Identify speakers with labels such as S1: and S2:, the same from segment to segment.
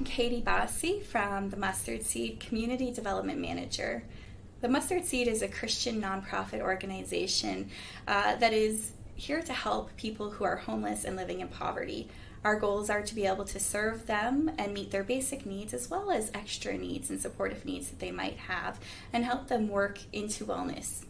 S1: I'm Katie Bassi from the Mustard Seed Community Development Manager. The Mustard Seed is a Christian nonprofit organization that is here to help people who are homeless and living in poverty. Our goals are to be able to serve them and meet their basic needs as well as extra needs and supportive needs that they might have and help them work into wellness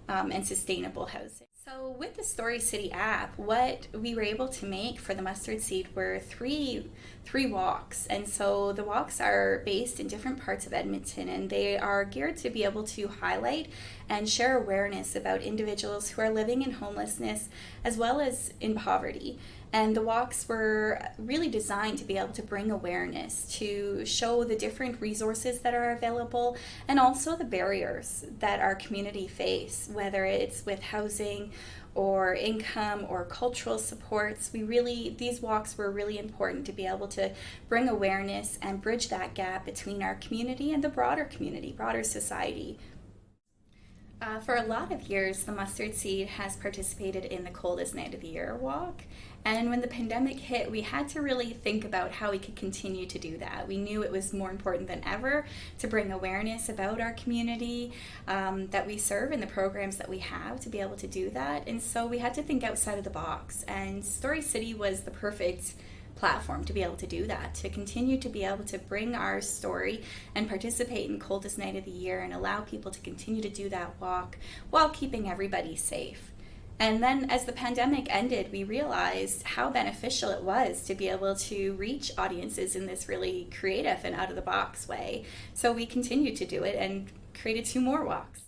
S1: and sustainable housing. So with the Story City app, what we were able to make for the Mustard Seed were three walks. And so the walks are based in different parts of Edmonton, and they are geared to be able to highlight and share awareness about individuals who are living in homelessness as well as in poverty. And the walks were really designed to be able to bring awareness, to show the different resources that are available and also the barriers that our community face, whether it's with housing or income or cultural supports. These walks were really important to be able to bring awareness and bridge that gap between our community and the broader community, broader society. For a lot of years, the Mustard Seed has participated in the Coldest Night of the Year walk. And when the pandemic hit, we had to really think about how we could continue to do that. We knew it was more important than ever to bring awareness about our community that we serve and the programs that we have to be able to do that. And so we had to think outside of the box. And Story City was the perfect platform to be able to do that, to continue to be able to bring our story and participate in Coldest Night of the Year and allow people to continue to do that walk while keeping everybody safe. And then as the pandemic ended, we realized how beneficial it was to be able to reach audiences in this really creative and out-of-the-box way. So we continued to do it and created 2 more walks.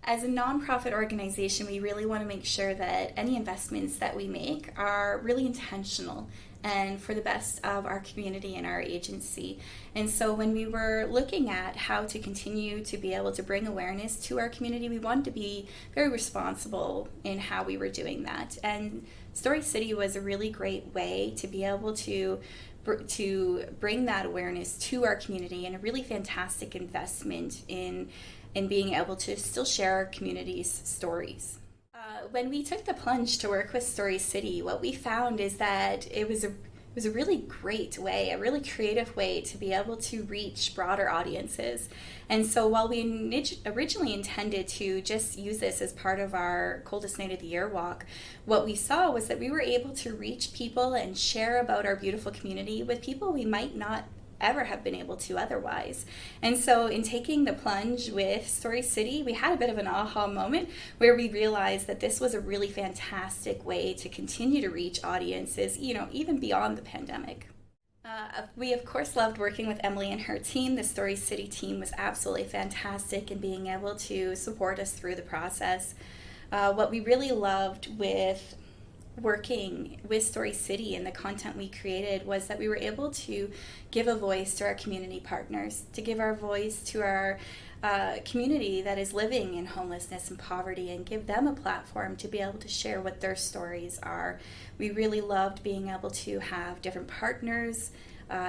S1: As a nonprofit organization, we really want to make sure that any investments that we make are really intentional and for the best of our community and our agency. And so when we were looking at how to continue to be able to bring awareness to our community, we wanted to be very responsible in how we were doing that. And Story City was a really great way to be able to bring that awareness to our community, and a really fantastic investment in being able to still share our community's stories. When we took the plunge to work with Story City, what we found is that it was a really great way, a really creative way to be able to reach broader audiences. And so while we originally intended to just use this as part of our Coldest Night of the Year walk, what we saw was that we were able to reach people and share about our beautiful community with people we might not ever have been able to otherwise. And so in taking the plunge with Story City, we had a bit of an aha moment where we realized that this was a really fantastic way to continue to reach audiences, even beyond the pandemic. We of course loved working with Emily and her team. The Story City team was absolutely fantastic in being able to support us through the process. What we really loved with working with Story City and the content we created was that we were able to give a voice to our community partners, to give our voice to our community that is living in homelessness and poverty, and give them a platform to be able to share what their stories are. We really loved being able to have different partners,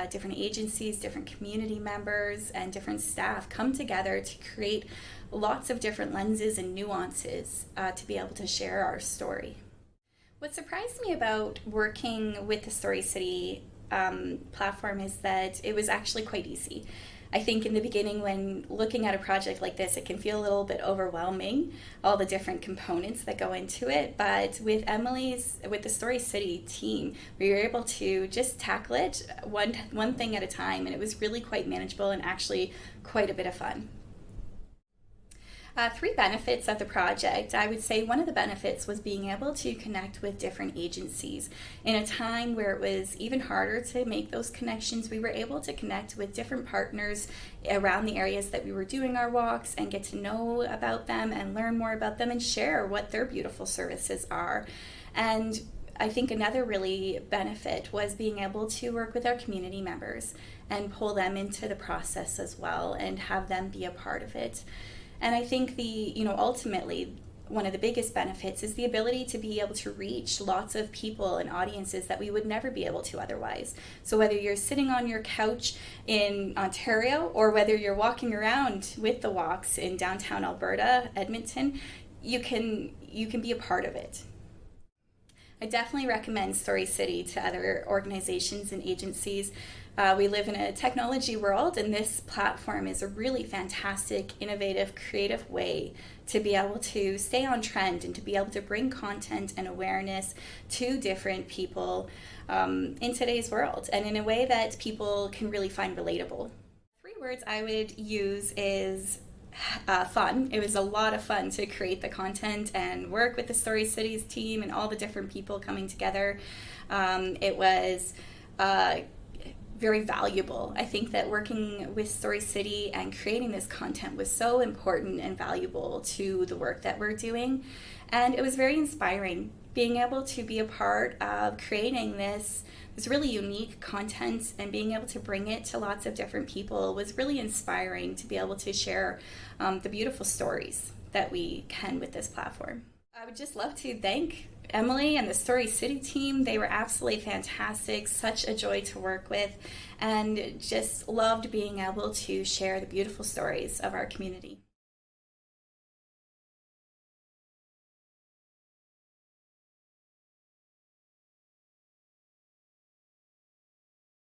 S1: different agencies, different community members, and different staff come together to create lots of different lenses and nuances to be able to share our story. What surprised me about working with the Story City platform is that it was actually quite easy. I think in the beginning, when looking at a project like this, it can feel a little bit overwhelming, all the different components that go into it. But with the Story City team, we were able to just tackle it one thing at a time, and it was really quite manageable and actually quite a bit of fun. 3 benefits of the project. I would say one of the benefits was being able to connect with different agencies. In a time where it was even harder to make those connections, we were able to connect with different partners around the areas that we were doing our walks and get to know about them and learn more about them and share what their beautiful services are. And I think another really benefit was being able to work with our community members and pull them into the process as well and have them be a part of it. And I think ultimately, one of the biggest benefits is the ability to be able to reach lots of people and audiences that we would never be able to otherwise. So whether you're sitting on your couch in Ontario or whether you're walking around with the walks in downtown Alberta, Edmonton, you can be a part of it. I definitely recommend Story City to other organizations and agencies. We live in a technology world, and this platform is a really fantastic, innovative, creative way to be able to stay on trend and to be able to bring content and awareness to different people in today's world, and in a way that people can really find relatable. Three words I would use is fun. It was a lot of fun to create the content and work with the Story Cities team and all the different people coming together. It was very valuable. I think that working with Story City and creating this content was so important and valuable to the work that we're doing. And it was very inspiring being able to be a part of creating this really unique content and being able to bring it to lots of different people was really inspiring to be able to share the beautiful stories that we can with this platform. I would just love to thank Emily and the Story City team. They were absolutely fantastic, such a joy to work with, and just loved being able to share the beautiful stories of our community.